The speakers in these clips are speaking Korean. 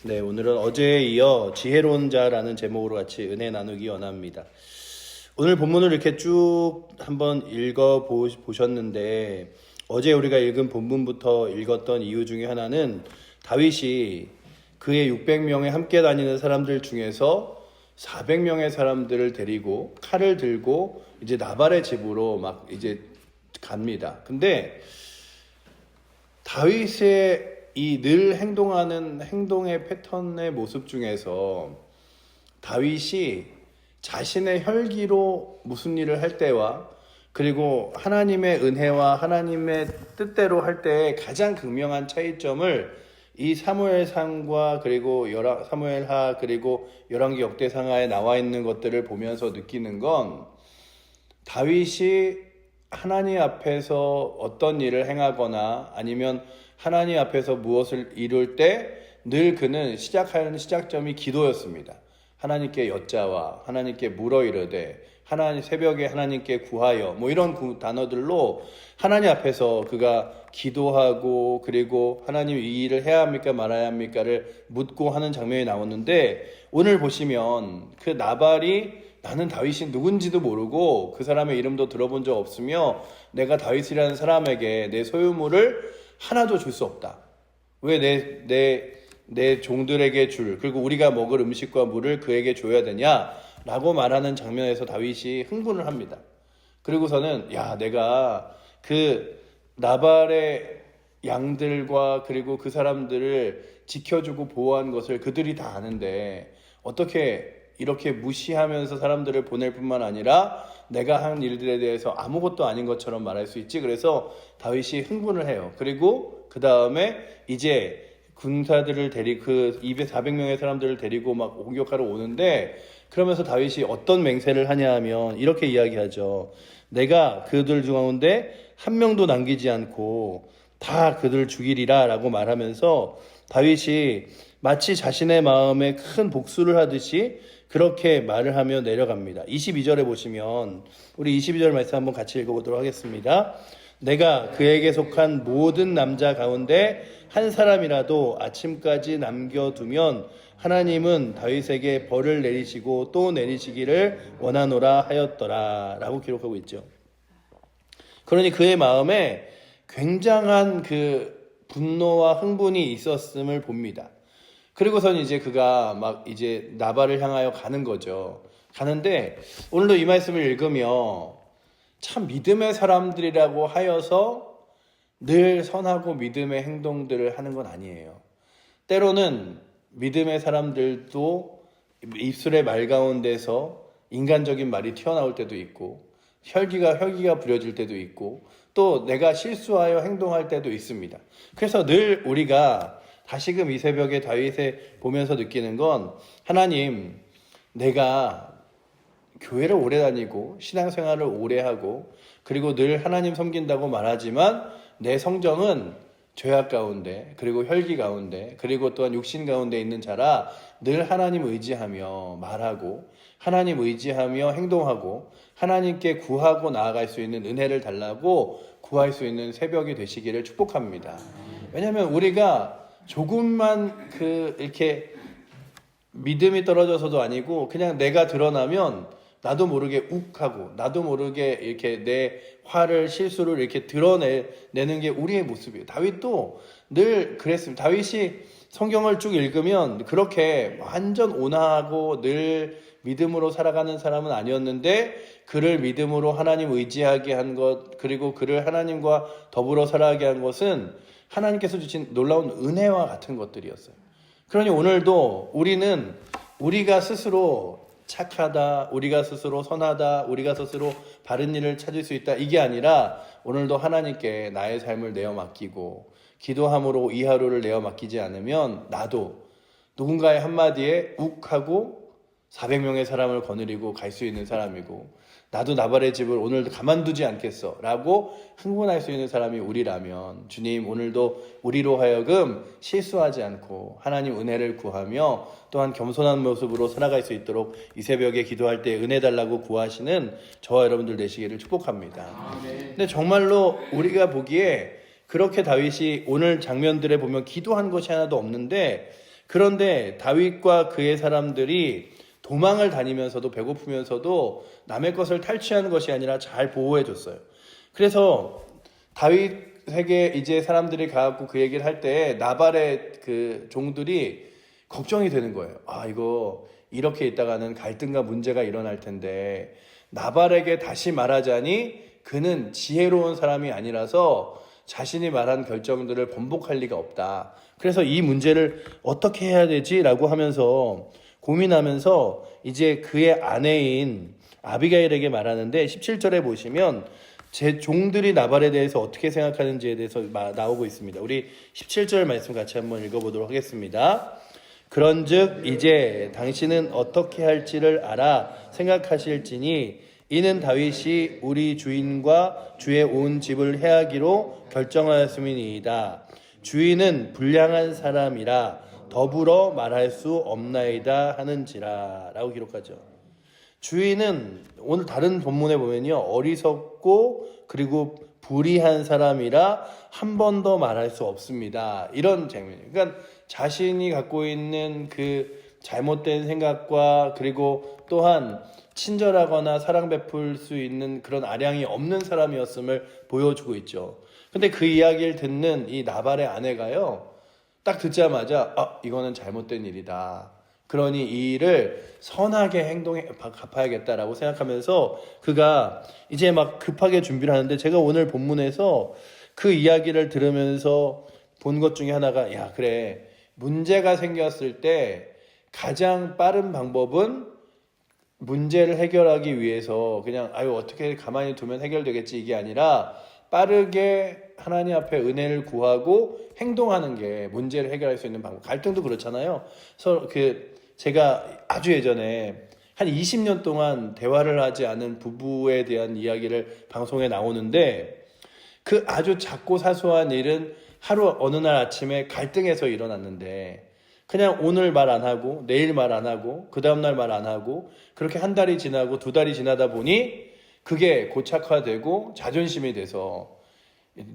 네, 오늘은 어제에 이어 지혜로운 자라는 제목으로 같이 은혜 나누기 원합니다. 오늘 본문을 이렇게 쭉 한번 읽어 보셨는데 어제 우리가 읽은 본문부터 읽었던 이유 중에 하나는 다윗이 그의 600명에 함께 다니는 사람들 중에서 400명의 사람들을 데리고 칼을 들고 이제 나발의 집으로 막 이제 갑니다. 근데 다윗의 이 늘 행동하는 행동의 패턴의 모습 중에서 다윗이 자신의 혈기로 무슨 일을 할 때와 그리고 하나님의 은혜와 하나님의 뜻대로 할 때의 가장 극명한 차이점을 이 사무엘상과 그리고 사무엘하 그리고 열왕기 역대상하에 나와 있는 것들을 보면서 느끼는 건 다윗이 하나님 앞에서 어떤 일을 행하거나 아니면 하나님 앞에서 무엇을 이룰 때 늘 그는 시작하는 시작점이 기도였습니다. 하나님께 여짜와 하나님께 물어 이르되 하나님 새벽에 하나님께 구하여 뭐 이런 단어들로 하나님 앞에서 그가 기도하고 그리고 하나님 이 일을 해야 합니까 말아야 합니까를 묻고 하는 장면이 나오는데 오늘 보시면 그 나발이 나는 다윗이 누군지도 모르고 그 사람의 이름도 들어본 적 없으며 내가 다윗이라는 사람에게 내 소유물을 하나도 줄 수 없다. 왜 내 종들에게 그리고 우리가 먹을 음식과 물을 그에게 줘야 되냐? 라고 말하는 장면에서 다윗이 흥분을 합니다. 그리고서는 내가 그 나발의 양들과 그리고 그 사람들을 지켜주고 보호한 것을 그들이 다 아는데 어떻게 이렇게 무시하면서 사람들을 보낼 뿐만 아니라 내가 한 일들에 대해서 아무것도 아닌 것처럼 말할 수 있지. 그래서 다윗이 흥분을 해요. 그리고 그 다음에 이제 군사들을 데리고 그 400명의 사람들을 데리고 막 공격하러 오는데 그러면서 다윗이 어떤 맹세를 하냐 하면 이렇게 이야기하죠. 내가 그들 중 가운데 한 명도 남기지 않고 다 그들을 죽이리라 라고 말하면서 다윗이 마치 자신의 마음에 큰 복수를 하듯이 그렇게 말을 하며 내려갑니다. 22절에 보시면 우리 22절 말씀 한번 같이 읽어보도록 하겠습니다. 내가 그에게 속한 모든 남자 가운데 한 사람이라도 아침까지 남겨두면 하나님은 다윗에게 벌을 내리시고 또 내리시기를 원하노라 하였더라 라고 기록하고 있죠. 그러니 그의 마음에 굉장한 그 분노와 흥분이 있었음을 봅니다. 그리고선 이제 그가 막 이제 나발을 향하여 가는 거죠. 가는데 오늘도 이 말씀을 읽으며 참 믿음의 사람들이라고 하여서 늘 선하고 믿음의 행동들을 하는 건 아니에요. 때로는 믿음의 사람들도 입술의 말 가운데서 인간적인 말이 튀어나올 때도 있고 혈기가 부려질 때도 있고 또 내가 실수하여 행동할 때도 있습니다. 그래서 늘 우리가 다시금 이 새벽에 다윗을 보면서 느끼는 건 하나님 내가 교회를 오래 다니고 신앙생활을 오래 하고 그리고 늘 하나님 섬긴다고 말하지만 내 성정은 죄악 가운데 그리고 혈기 가운데 그리고 또한 육신 가운데 있는 자라 늘 하나님 의지하며 말하고 하나님 의지하며 행동하고 하나님께 구하고 나아갈 수 있는 은혜를 달라고 구할 수 있는 새벽이 되시기를 축복합니다. 왜냐하면 우리가 조금만 이렇게 믿음이 떨어져서도 아니고 그냥 내가 드러나면 나도 모르게 욱하고 나도 모르게 이렇게 내 화를 실수를 이렇게 드러내는 게 우리의 모습이에요. 다윗도 늘 그랬습니다. 다윗이 성경을 쭉 읽으면 그렇게 완전 온화하고 늘 믿음으로 살아가는 사람은 아니었는데 그를 믿음으로 하나님 의지하게 한 것 그리고 그를 하나님과 더불어 살아가게 한 것은 하나님께서 주신 놀라운 은혜와 같은 것들이었어요. 그러니 오늘도 우리는 우리가 스스로 착하다, 우리가 스스로 선하다, 우리가 스스로 바른 일을 찾을 수 있다 이게 아니라 오늘도 하나님께 나의 삶을 내어 맡기고 기도함으로 이 하루를 내어 맡기지 않으면 나도 누군가의 한마디에 욱하고 400명의 사람을 거느리고 갈 수 있는 사람이고 나도 나발의 집을 오늘도 가만두지 않겠어 라고 흥분할 수 있는 사람이 우리라면 주님 오늘도 우리로 하여금 실수하지 않고 하나님 은혜를 구하며 또한 겸손한 모습으로 살아갈 수 있도록 이 새벽에 기도할 때 은혜 달라고 구하시는 저와 여러분들 되시기를 축복합니다. 근데 정말로 우리가 보기에 그렇게 다윗이 오늘 장면들에 보면 기도한 것이 하나도 없는데 그런데 다윗과 그의 사람들이 도망을 다니면서도 배고프면서도 남의 것을 탈취하는 것이 아니라 잘 보호해 줬어요. 그래서 다윗에게 이제 사람들이 가갖고 그 얘기를 할 때 나발의 그 종들이 걱정이 되는 거예요. 아, 이거 이렇게 있다가는 갈등과 문제가 일어날 텐데 나발에게 다시 말하자니 그는 지혜로운 사람이 아니라서 자신이 말한 결정들을 번복할 리가 없다. 그래서 이 문제를 어떻게 해야 되지? 라고 하면서 고민하면서 이제 그의 아내인 아비가일에게 말하는데 17절에 보시면 제 종들이 나발에 대해서 어떻게 생각하는지에 대해서 나오고 있습니다. 우리 17절 말씀 같이 한번 읽어보도록 하겠습니다. 그런즉 이제 당신은 어떻게 할지를 알아 생각하실지니 이는 다윗이 우리 주인과 주의 온 집을 해하기로 결정하였음이니이다. 주인은 불량한 사람이라 더불어 말할 수 없나이다 하는지라 라고 기록하죠. 주인은 오늘 다른 본문에 보면요, 어리석고 그리고 불의한 사람이라 한 번 더 말할 수 없습니다. 이런 장면이에요. 그러니까 자신이 갖고 있는 그 잘못된 생각과 그리고 또한 친절하거나 사랑 베풀 수 있는 그런 아량이 없는 사람이었음을 보여주고 있죠. 근데 그 이야기를 듣는 이 나발의 아내가요, 딱 듣자마자 이거는 잘못된 일이다. 그러니 이 일을 선하게 갚아야겠다라고 생각하면서 그가 이제 막 급하게 준비를 하는데, 제가 오늘 본문에서 그 이야기를 들으면서 본 것 중에 하나가, 야, 그래, 문제가 생겼을 때 가장 빠른 방법은 문제를 해결하기 위해서 그냥 어떻게 가만히 두면 해결되겠지 이게 아니라 빠르게 하나님 앞에 은혜를 구하고 행동하는 게 문제를 해결할 수 있는 방법. 갈등도 그렇잖아요. 제가 아주 예전에 한 20년 동안 대화를 하지 않은 부부에 대한 이야기를 방송에 나오는데, 그 아주 작고 사소한 일은 하루 어느 날 아침에 갈등해서 일어났는데 그냥 오늘 말 안 하고 내일 말 안 하고 그 다음날 말 안 하고 그렇게 한 달이 지나고 두 달이 지나다 보니 그게 고착화되고 자존심이 돼서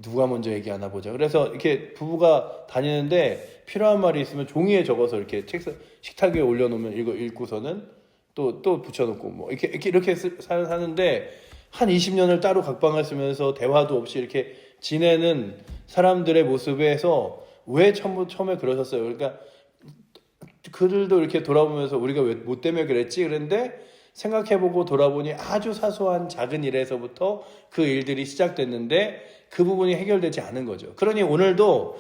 누가 먼저 얘기하나 보자. 그래서 이렇게 부부가 다니는데 필요한 말이 있으면 종이에 적어서 이렇게 식탁 위에 올려놓으면 이거 읽고서는 또 붙여놓고 뭐 이렇게 사는데, 한 20년을 따로 각방을 쓰면서 대화도 없이 이렇게 지내는 사람들의 모습에서 왜 처음에 그러셨어요? 그러니까 그들도 이렇게 돌아보면서 우리가 왜 뭐 때문에 그랬지? 그런데 생각해보고 돌아보니 아주 사소한 작은 일에서부터 그 일들이 시작됐는데 그 부분이 해결되지 않은 거죠. 그러니 오늘도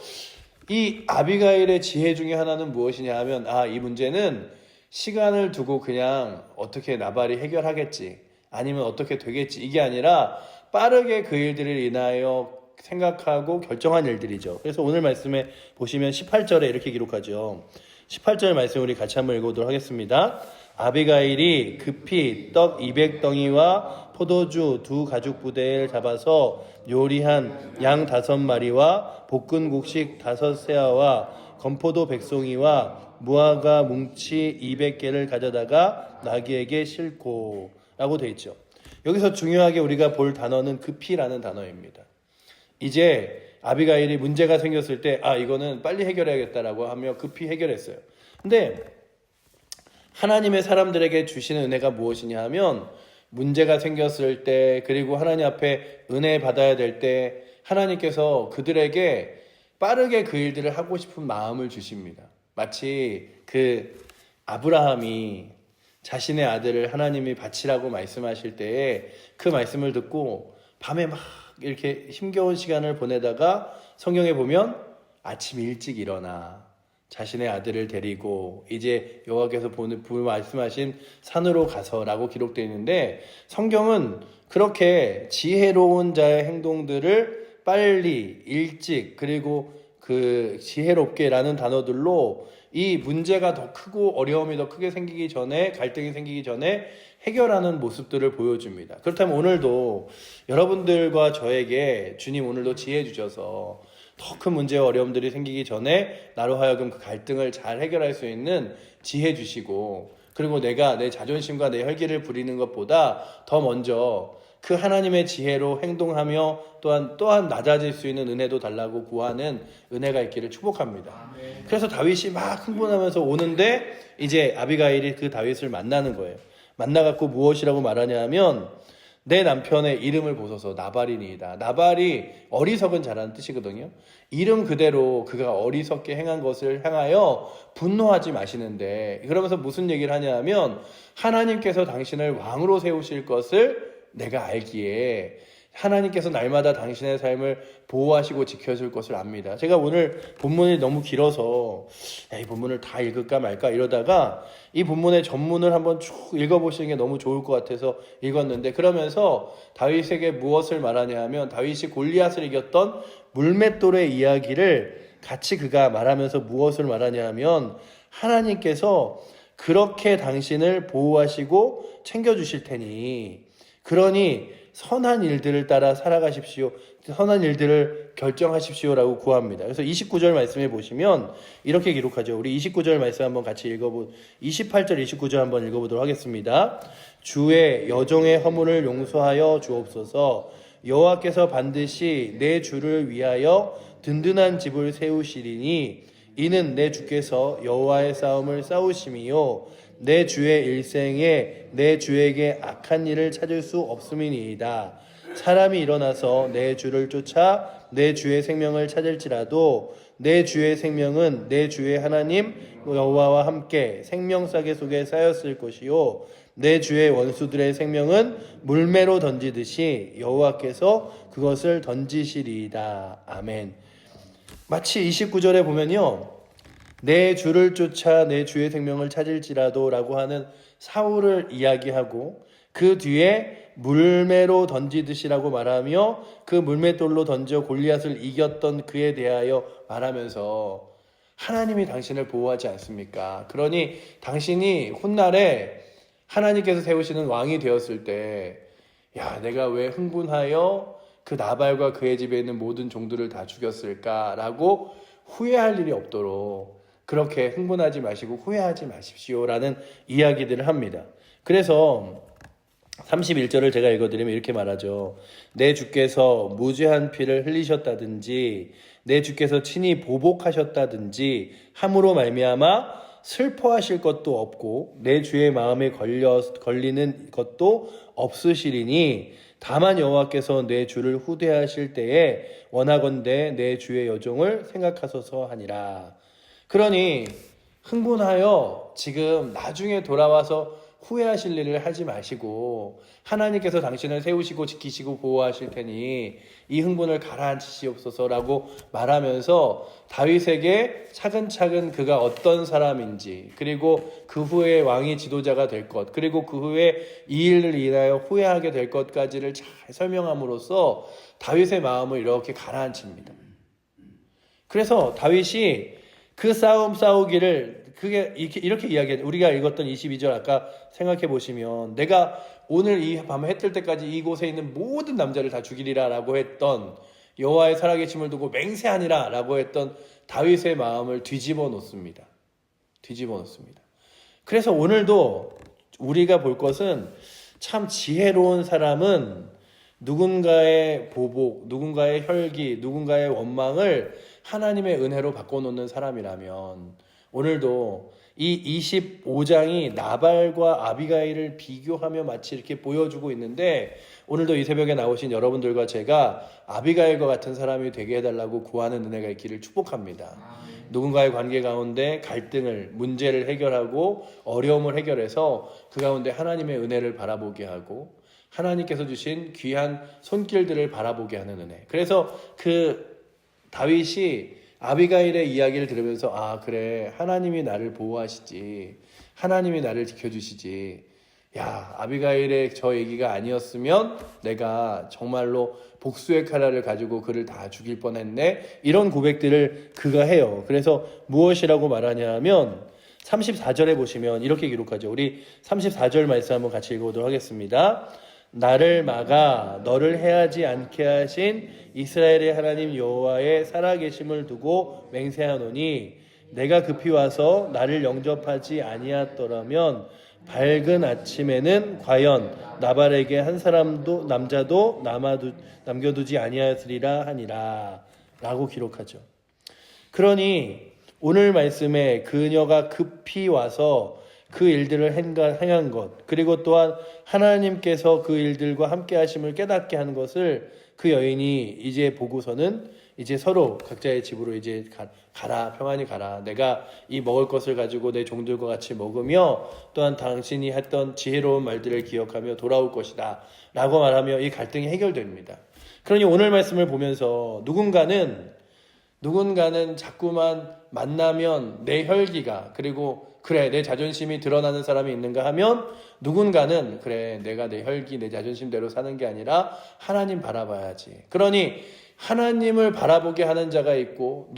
이 아비가일의 지혜 중에 하나는 무엇이냐 하면, 이 문제는 시간을 두고 그냥 어떻게 나발이 해결하겠지, 아니면 어떻게 되겠지, 이게 아니라 빠르게 그 일들을 인하여 생각하고 결정한 일들이죠. 그래서 오늘 말씀에 보시면 18절에 이렇게 기록하죠. 18절 말씀 우리 같이 한번 읽어보도록 하겠습니다. 아비가일이 급히 떡 200덩이와 포도주 2가죽 부대를 잡아서 요리한 양 5마리와 볶은 곡식 5세아와 건포도 100송이와 무화과 뭉치 200개를 가져다가 나귀에게 싣고 라고 되어 있죠. 여기서 중요하게 우리가 볼 단어는 급히라는 단어입니다. 이제 아비가일이 문제가 생겼을 때 이거는 빨리 해결해야겠다라고 하며 급히 해결했어요. 근데 하나님의 사람들에게 주시는 은혜가 무엇이냐 하면, 문제가 생겼을 때 그리고 하나님 앞에 은혜 받아야 될 때 하나님께서 그들에게 빠르게 그 일들을 하고 싶은 마음을 주십니다. 마치 그 아브라함이 자신의 아들을 하나님이 바치라고 말씀하실 때에 그 말씀을 듣고 밤에 막 이렇게 힘겨운 시간을 보내다가 성경에 보면 아침 일찍 일어나 자신의 아들을 데리고 이제 여호와께서 말씀하신 산으로 가서라고 기록되어 있는데, 성경은 그렇게 지혜로운 자의 행동들을 빨리, 일찍, 그리고 그 지혜롭게라는 단어들로 이 문제가 더 크고 어려움이 더 크게 생기기 전에, 갈등이 생기기 전에 해결하는 모습들을 보여줍니다. 그렇다면 오늘도 여러분들과 저에게 주님 오늘도 지혜 주셔서 더 큰 문제와 어려움들이 생기기 전에 나로 하여금 그 갈등을 잘 해결할 수 있는 지혜 주시고, 그리고 내가 내 자존심과 내 혈기를 부리는 것보다 더 먼저 그 하나님의 지혜로 행동하며 또한 낮아질 수 있는 은혜도 달라고 구하는 은혜가 있기를 축복합니다. 그래서 다윗이 막 흥분하면서 오는데 이제 아비가일이 그 다윗을 만나는 거예요. 만나갖고 무엇이라고 말하냐 하면 내 남편의 이름을 보소서 나발이니이다. 나발이 어리석은 자라는 뜻이거든요. 이름 그대로 그가 어리석게 행한 것을 향하여 분노하지 마시는데, 그러면서 무슨 얘기를 하냐 하면 하나님께서 당신을 왕으로 세우실 것을 내가 알기에 하나님께서 날마다 당신의 삶을 보호하시고 지켜줄 것을 압니다. 제가 오늘 본문이 너무 길어서 이 본문을 다 읽을까 말까 이러다가 이 본문의 전문을 한번 쭉 읽어보시는 게 너무 좋을 것 같아서 읽었는데, 그러면서 다윗에게 무엇을 말하냐 하면 다윗이 골리앗을 이겼던 물맷돌의 이야기를 같이 그가 말하면서 무엇을 말하냐 하면 하나님께서 그렇게 당신을 보호하시고 챙겨주실 테니 그러니 선한 일들을 따라 살아가십시오. 선한 일들을 결정하십시오라고 구합니다. 그래서 29절 말씀해 보시면 이렇게 기록하죠. 우리 29절 말씀 한번 같이 28절 29절 한번 읽어보도록 하겠습니다. 주의 여종의 허물을 용서하여 주옵소서. 여호와께서 반드시 내 주를 위하여 든든한 집을 세우시리니 이는 내 주께서 여호와의 싸움을 싸우심이요 내 주의 일생에 내 주에게 악한 일을 찾을 수 없음이니이다. 사람이 일어나서 내 주를 쫓아 내 주의 생명을 찾을지라도 내 주의 생명은 내 주의 하나님 여호와와 함께 생명싸개 속에 쌓였을 것이요 내 주의 원수들의 생명은 물매로 던지듯이 여호와께서 그것을 던지시리이다. 아멘. 마치 29절에 보면요, 내 주를 쫓아 내 주의 생명을 찾을지라도 라고 하는 사울을 이야기하고 그 뒤에 물매로 던지듯이라고 말하며 그 물맷돌로 던져 골리앗을 이겼던 그에 대하여 말하면서 하나님이 당신을 보호하지 않습니까? 그러니 당신이 훗날에 하나님께서 세우시는 왕이 되었을 때 내가 왜 흥분하여 그 나발과 그의 집에 있는 모든 종들을 다 죽였을까라고 후회할 일이 없도록 그렇게 흥분하지 마시고 후회하지 마십시오라는 이야기들을 합니다. 그래서 31절을 제가 읽어드리면 이렇게 말하죠. 내 주께서 무죄한 피를 흘리셨다든지 내 주께서 친히 보복하셨다든지 함으로 말미암아 슬퍼하실 것도 없고 내 주의 마음에 걸리는 것도 없으시리니 다만 여호와께서 내 주를 후대하실 때에 원하건대 내 주의 여종을 생각하소서 하니라. 그러니 흥분하여 지금 나중에 돌아와서 후회하실 일을 하지 마시고 하나님께서 당신을 세우시고 지키시고 보호하실 테니 이 흥분을 가라앉히시옵소서라고 말하면서 다윗에게 차근차근 그가 어떤 사람인지, 그리고 그 후에 왕이 지도자가 될 것, 그리고 그 후에 이 일을 인하여 후회하게 될 것까지를 잘 설명함으로써 다윗의 마음을 이렇게 가라앉힙니다. 그래서 다윗이 그 싸움 싸우기를 그게 이렇게 이야기해요. 우리가 읽었던 22절 아까 생각해 보시면 내가 오늘 이 밤에 해 뜰 때까지 이곳에 있는 모든 남자를 다 죽이리라 라고 했던 여호와의 살아계심을 두고 맹세하니라 라고 했던 다윗의 마음을 뒤집어 놓습니다. 그래서 오늘도 우리가 볼 것은 참 지혜로운 사람은 누군가의 보복, 누군가의 혈기, 누군가의 원망을 하나님의 은혜로 바꿔놓는 사람이라면 오늘도 이 25장이 나발과 아비가일을 비교하며 마치 이렇게 보여주고 있는데 오늘도 이 새벽에 나오신 여러분들과 제가 아비가일과 같은 사람이 되게 해달라고 구하는 은혜가 있기를 축복합니다. 누군가의 관계 가운데 갈등을, 문제를 해결하고 어려움을 해결해서 그 가운데 하나님의 은혜를 바라보게 하고 하나님께서 주신 귀한 손길들을 바라보게 하는 은혜. 그래서 그 다윗이 아비가일의 이야기를 들으면서 그래, 하나님이 나를 보호하시지, 하나님이 나를 지켜주시지, 아비가일의 저 얘기가 아니었으면 내가 정말로 복수의 칼날을 가지고 그를 다 죽일 뻔했네, 이런 고백들을 그가 해요. 그래서 무엇이라고 말하냐 하면 34절에 보시면 이렇게 기록하죠. 우리 34절 말씀 한번 같이 읽어보도록 하겠습니다. 나를 막아 너를 해하지 않게 하신 이스라엘의 하나님 여호와의 살아계심을 두고 맹세하노니 내가 급히 와서 나를 영접하지 아니하더라면 밝은 아침에는 과연 나발에게 한 사람도 남자도 남겨두지 아니하였으리라 하니라 라고 기록하죠. 그러니 오늘 말씀에 그녀가 급히 와서 그 일들을 행한 것, 그리고 또한 하나님께서 그 일들과 함께 하심을 깨닫게 한 것을 그 여인이 이제 보고서는 이제 서로 각자의 집으로 이제 가라, 평안히 가라. 내가 이 먹을 것을 가지고 내 종들과 같이 먹으며 또한 당신이 했던 지혜로운 말들을 기억하며 돌아올 것이다 라고 말하며 이 갈등이 해결됩니다. 그러니 오늘 말씀을 보면서 누군가는 자꾸만 만나면 내 혈기가, 그리고 그래 내 자존심이 드러나는 사람이 있는가 하면, 누군가는 그래 내가 내 혈기 내 자존심대로 사는 게 아니라 하나님 바라봐야지. 그러니 하나님을 바라보게 하는 자가 있고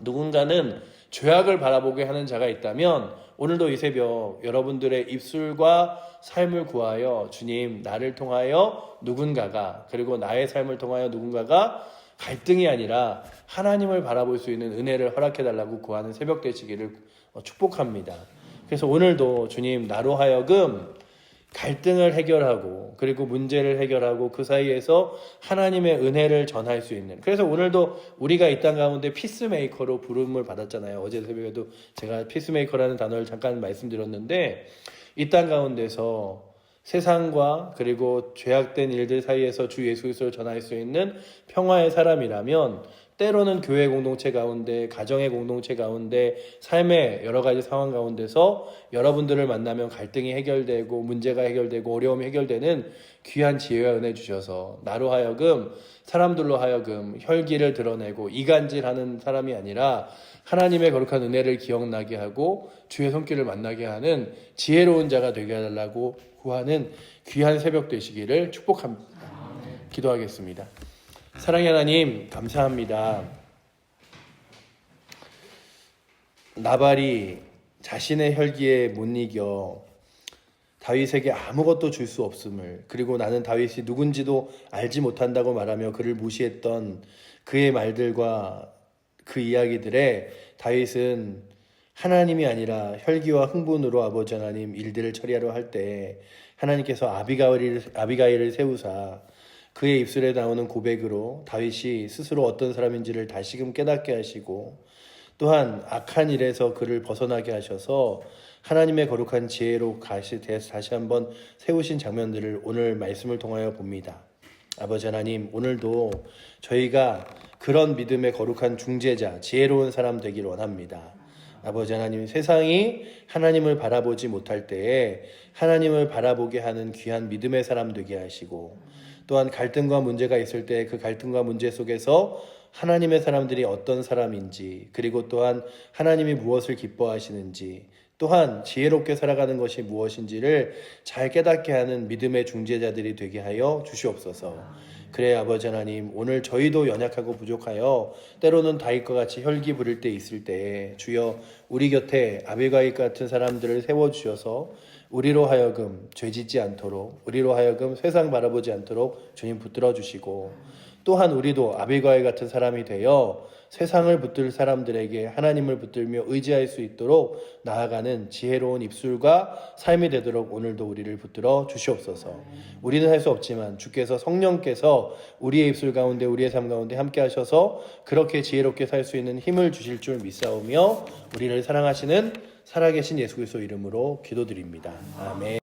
누군가는 죄악을 바라보게 하는 자가 있다면, 오늘도 이 새벽 여러분들의 입술과 삶을 구하여 주님, 나를 통하여 누군가가, 그리고 나의 삶을 통하여 누군가가 갈등이 아니라 하나님을 바라볼 수 있는 은혜를 허락해달라고 구하는 새벽 되시기를 축복합니다. 그래서 오늘도 주님, 나로 하여금 갈등을 해결하고 그리고 문제를 해결하고 그 사이에서 하나님의 은혜를 전할 수 있는, 그래서 오늘도 우리가 이 땅 가운데 피스메이커로 부름을 받았잖아요. 어제 새벽에도 제가 피스메이커라는 단어를 잠깐 말씀드렸는데, 이 땅 가운데서 세상과 그리고 죄악된 일들 사이에서 주 예수 그리스도를 전할 수 있는 평화의 사람이라면, 때로는 교회 공동체 가운데, 가정의 공동체 가운데, 삶의 여러 가지 상황 가운데서 여러분들을 만나면 갈등이 해결되고 문제가 해결되고 어려움이 해결되는 귀한 지혜와 은혜 주셔서 나로 하여금, 사람들로 하여금 혈기를 드러내고 이간질하는 사람이 아니라 하나님의 거룩한 은혜를 기억나게 하고 주의 손길을 만나게 하는 지혜로운 자가 되게 해달라고 구하는 귀한 새벽 되시기를 축복합니다. 기도하겠습니다. 사랑의 하나님, 감사합니다. 나발이 자신의 혈기에 못 이겨 다윗에게 아무것도 줄 수 없음을, 그리고 나는 다윗이 누군지도 알지 못한다고 말하며 그를 무시했던 그의 말들과 그 이야기들에 다윗은 하나님이 아니라 혈기와 흥분으로 아버지 하나님 일들을 처리하려 할 때 하나님께서 아비가일을 세우사 그의 입술에 나오는 고백으로 다윗이 스스로 어떤 사람인지를 다시금 깨닫게 하시고, 또한 악한 일에서 그를 벗어나게 하셔서 하나님의 거룩한 지혜로 다시 한번 세우신 장면들을 오늘 말씀을 통하여 봅니다. 아버지 하나님, 오늘도 저희가 그런 믿음의 거룩한 중재자, 지혜로운 사람 되길 원합니다. 아버지 하나님, 세상이 하나님을 바라보지 못할 때에 하나님을 바라보게 하는 귀한 믿음의 사람 되게 하시고, 또한 갈등과 문제가 있을 때 그 갈등과 문제 속에서 하나님의 사람들이 어떤 사람인지, 그리고 또한 하나님이 무엇을 기뻐하시는지, 또한 지혜롭게 살아가는 것이 무엇인지를 잘 깨닫게 하는 믿음의 중재자들이 되게 하여 주시옵소서. 그래 아버지 하나님, 오늘 저희도 연약하고 부족하여 때로는 다윗과 같이 혈기 부릴 때 있을 때에 주여 우리 곁에 아비가일 같은 사람들을 세워주셔서 우리로 하여금 죄짓지 않도록, 우리로 하여금 세상 바라보지 않도록 주님 붙들어 주시고, 또한 우리도 아비가일 같은 사람이 되어 세상을 붙들 사람들에게 하나님을 붙들며 의지할 수 있도록 나아가는 지혜로운 입술과 삶이 되도록 오늘도 우리를 붙들어 주시옵소서. 우리는 할 수 없지만 주께서, 성령께서 우리의 입술 가운데, 우리의 삶 가운데 함께 하셔서 그렇게 지혜롭게 살 수 있는 힘을 주실 줄 믿사오며 우리를 사랑하시는 살아계신 예수 그리스도 이름으로 기도드립니다. 아멘.